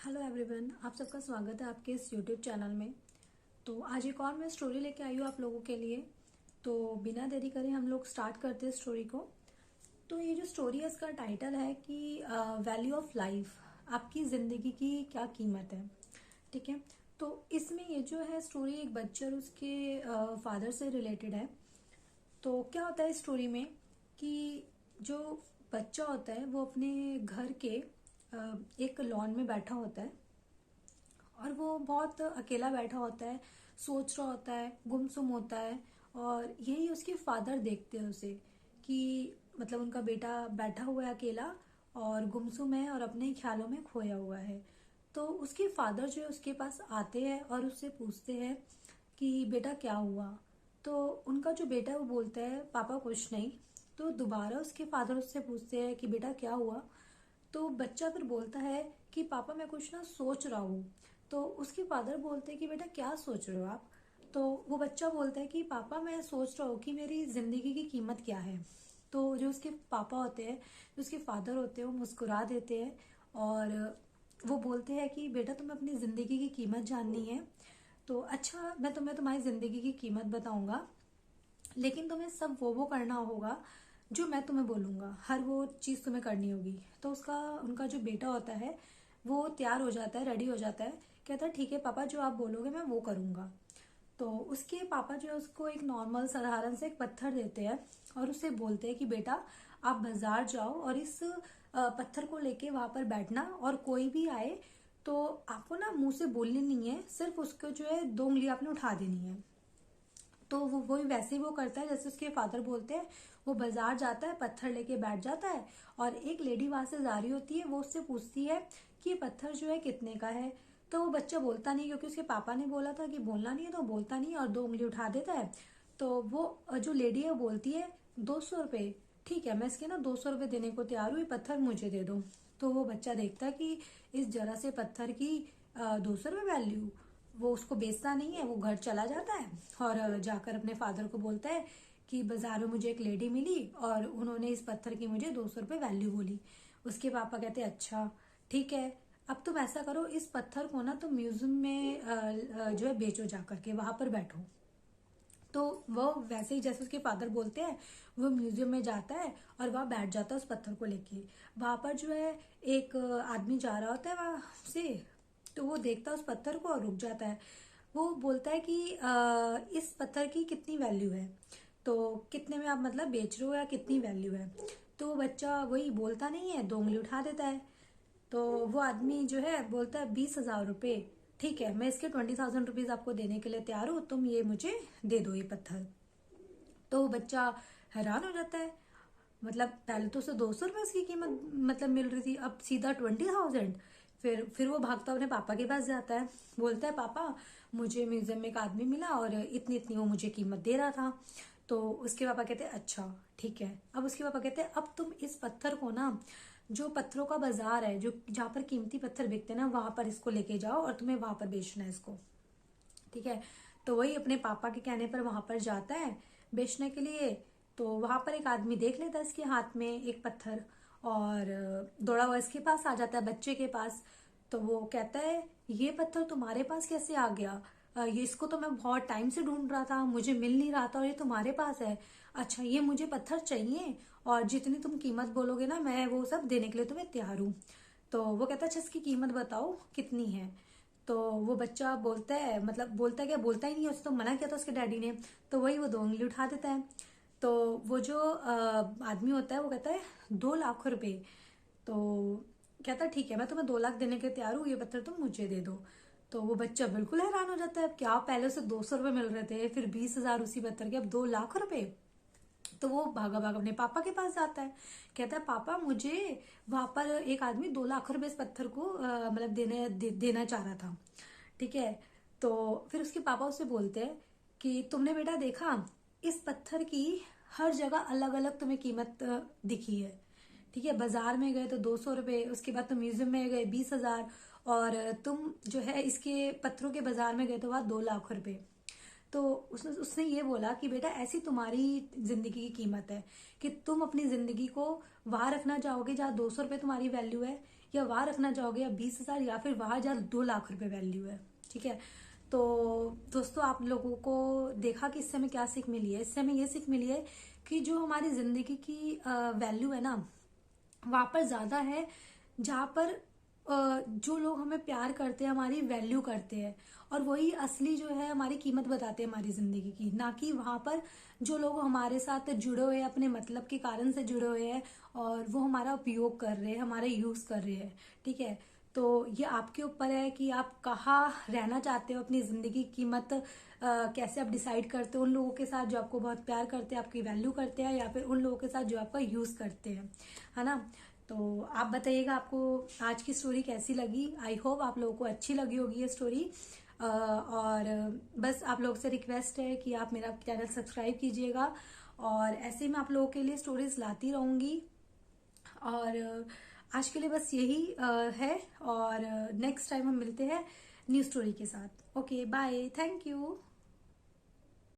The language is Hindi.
हेलो एवरीवन, आप सबका स्वागत है आपके इस यूट्यूब चैनल में। तो आज एक और मैं स्टोरी लेके आई हूँ आप लोगों के लिए। तो बिना देरी करे हम लोग स्टार्ट करते हैं स्टोरी को। तो ये जो स्टोरी है इसका टाइटल है कि वैल्यू ऑफ लाइफ, आपकी ज़िंदगी की क्या कीमत है। ठीक है। तो इसमें ये जो है स्टोरी एक बच्चे और उसके फादर से रिलेटेड है। तो क्या होता है इस स्टोरी में कि जो बच्चा होता है वो अपने घर के एक लॉन में बैठा होता है और वो बहुत अकेला बैठा होता है, सोच रहा होता है, गुमसुम होता है। और यही उसके फादर देखते हैं उसे कि मतलब उनका बेटा बैठा हुआ है अकेला और गुमसुम है और अपने ख्यालों में खोया हुआ है। तो उसके फादर जो है उसके पास आते हैं और उससे पूछते हैं कि बेटा क्या हुआ। तो उनका जो बेटा है वो बोलता है पापा कुछ नहीं। तो दोबारा उसके फादर उससे पूछते हैं कि बेटा क्या हुआ। तो बच्चा फिर बोलता है कि पापा मैं कुछ ना सोच रहा हूँ। तो उसके फादर बोलते हैं कि बेटा क्या सोच रहे हो आप। तो वो बच्चा बोलता है कि पापा मैं सोच रहा हूँ कि मेरी जिंदगी की कीमत क्या है। तो जो उसके पापा होते हैं, जो उसके फादर होते हैं, वो मुस्कुरा देते हैं और वो बोलते हैं कि बेटा तुम्हें अपनी जिंदगी की कीमत जाननी है तो अच्छा मैं तुम्हें तुम्हारी जिंदगी की कीमत बताऊंगा, लेकिन तुम्हें सब वो करना होगा जो मैं तुम्हें बोलूंगा, हर वो चीज तुम्हें करनी होगी। तो उसका उनका जो बेटा होता है वो तैयार हो जाता है, रेडी हो जाता है, कहता है ठीक है पापा जो आप बोलोगे मैं वो करूंगा। तो उसके पापा जो है उसको एक नॉर्मल साधारण से एक पत्थर देते हैं और उससे बोलते हैं कि बेटा आप बाजार जाओ और इस पत्थर को लेके वहां पर बैठना और कोई भी आए तो आपको ना मुंह से बोलनी नहीं है, सिर्फ उसको जो है 2 उंगली आपने उठा देनी है। तो वो वैसे ही वो करता है जैसे उसके फादर बोलते हैं। वो बाजार जाता है, पत्थर लेके बैठ जाता है और एक लेडी वहां से जा रही होती है, वो उससे पूछती है कि ये पत्थर जो है कितने का है। तो वो बच्चा बोलता नहीं क्योंकि उसके पापा ने बोला था कि बोलना नहीं है, तो बोलता नहीं और 2 उंगली उठा देता है। तो वो जो लेडी है वो बोलती है 200 रुपये। ठीक है मैं इसके ना 200 रुपये देने को तैयार हूँ, ये पत्थर मुझे दे दो। तो वो बच्चा देखता है कि इस जरा से पत्थर की 200 रुपये वैल्यू। वो उसको बेचता नहीं है, वो घर चला जाता है और जाकर अपने फादर को बोलता है कि बाजार में मुझे एक लेडी मिली और उन्होंने इस पत्थर की मुझे 200 रुपये वैल्यू बोली। उसके पापा कहते हैं अच्छा ठीक है, अब तुम ऐसा करो इस पत्थर को ना तुम म्यूजियम में जो है बेचो, जाकर के वहां पर बैठो। तो वो वैसे ही जैसे उसके फादर बोलते हैं वो म्यूजियम में जाता है और वहां बैठ जाता है उस पत्थर को लेके। वहां पर जो है एक आदमी जा रहा होता है वहां से। तो वो देखता है उस पत्थर को और रुक जाता है। वो बोलता है कि इस पत्थर की कितनी वैल्यू है, तो कितने में आप मतलब बेच रहे हो या कितनी वैल्यू है। तो वो बच्चा वही बोलता नहीं है, 2 उंगली उठा देता है। तो वो आदमी जो है बोलता है 20,000 रुपये। ठीक है मैं इसके 20,000 रुपीज आपको देने के लिए तैयार हूँ, तुम ये मुझे दे दो ये पत्थर। तो वो बच्चा हैरान हो जाता है, मतलब पहले तो उसे 200 रुपये उसकी कीमत मतलब मिल रही थी, अब सीधा 20,000। फिर वो भागता अपने पापा के पास जाता है, बोलता है पापा मुझे म्यूजियम में एक आदमी मिला और इतनी इतनी वो मुझे कीमत दे रहा था। तो उसके पापा कहते हैं अच्छा ठीक है। अब उसके पापा कहते हैं अब तुम इस पत्थर को ना, जो पत्थरों का बाजार है, जो जहां पर कीमती पत्थर बिकते हैं ना, वहां पर इसको लेके जाओ और तुम्हें वहां पर बेचना है इसको। ठीक है। तो वही अपने पापा के कहने पर वहां पर जाता है बेचने के लिए। तो वहां पर एक आदमी देख लेता है इसके हाथ में एक पत्थर और दौड़ा हुआ इसके पास आ जाता है बच्चे के पास। तो वो कहता है ये पत्थर तुम्हारे पास कैसे आ गया, ये इसको तो मैं बहुत टाइम से ढूंढ रहा था, मुझे मिल नहीं रहा था और ये तुम्हारे पास है। अच्छा ये मुझे पत्थर चाहिए और जितनी तुम कीमत बोलोगे ना मैं वो सब देने के लिए तुम्हें तैयार हूँ। तो वो कहता है अच्छा इसकी कीमत बताओ कितनी है। तो वो बच्चा बोलता है, मतलब बोलता है क्या, बोलता ही नहीं है, उसे तो मना किया था उसके डैडी ने। तो वही वो 2 उंगली उठा देता है। तो वो जो आदमी होता है वो कहता है 2 लाख रुपए। तो कहता है ठीक है मैं तुम्हें 2 लाख देने के तैयार हूँ, ये पत्थर तुम मुझे दे दो। तो वो बच्चा बिल्कुल हैरान हो जाता है, क्या पहले उसे 200 रुपये मिल रहे थे, फिर 20,000 उसी पत्थर के, अब 2 लाख रुपए। तो वो भागा भागा अपने पापा के पास जाता है, कहता है पापा मुझे वहां पर एक आदमी 2 लाख रुपए इस पत्थर को मतलब देना चाह रहा था। ठीक है। तो फिर उसके पापा उससे बोलते हैं कि तुमने बेटा देखा इस पत्थर की हर जगह अलग अलग तुम्हें कीमत दिखी है। ठीक है बाजार में गए तो 200 रुपये, उसके बाद तुम म्यूजियम में गए 20,000 और तुम जो है इसके पत्थरों के बाजार में गए तो वहां 2 लाख रुपए। तो उसने उसने ये बोला कि बेटा ऐसी तुम्हारी जिंदगी की कीमत है कि तुम अपनी जिंदगी को वहां रखना चाहोगे जहाँ 200 रुपये तुम्हारी वैल्यू है, या वहां रखना चाहोगे, या 20,000 या फिर वहां जहाँ 2 लाख रुपए वैल्यू है। ठीक है, तो दोस्तों आप लोगों को देखा कि इससे हमें क्या सीख मिली है? इससे हमें ये सीख मिली है कि जो हमारी जिंदगी की वैल्यू है ना, वहां पर ज्यादा है जहां पर जो लोग हमें प्यार करते हैं, हमारी वैल्यू करते हैं, और वही असली जो है हमारी कीमत बताते हैं हमारी जिंदगी की, ना कि वहां पर जो लोग हमारे साथ जुड़े हुए हैं, अपने मतलब के कारण से जुड़े हुए हैं और वो हमारा उपयोग कर रहे हैं, हमारा यूज कर रहे हैं। ठीक है, तो ये आपके ऊपर है कि आप कहाँ रहना चाहते हो, अपनी जिंदगी की कीमत कैसे आप डिसाइड करते हो, उन लोगों के साथ जो आपको बहुत प्यार करते हैं, आपकी वैल्यू करते हैं, या फिर उन लोगों के साथ जो आपका यूज करते हैं, है ना। तो आप बताइएगा आपको आज की स्टोरी कैसी लगी। आई होप आप लोगों को अच्छी लगी होगी ये स्टोरी। और बस आप लोगों से रिक्वेस्ट है कि आप मेरा चैनल सब्सक्राइब कीजिएगा, और ऐसे मैं आप लोगों के लिए स्टोरीज लाती रहूंगी। और आज के लिए बस यही है, और नेक्स्ट टाइम हम मिलते हैं न्यू स्टोरी के साथ। Okay, bye, thank you.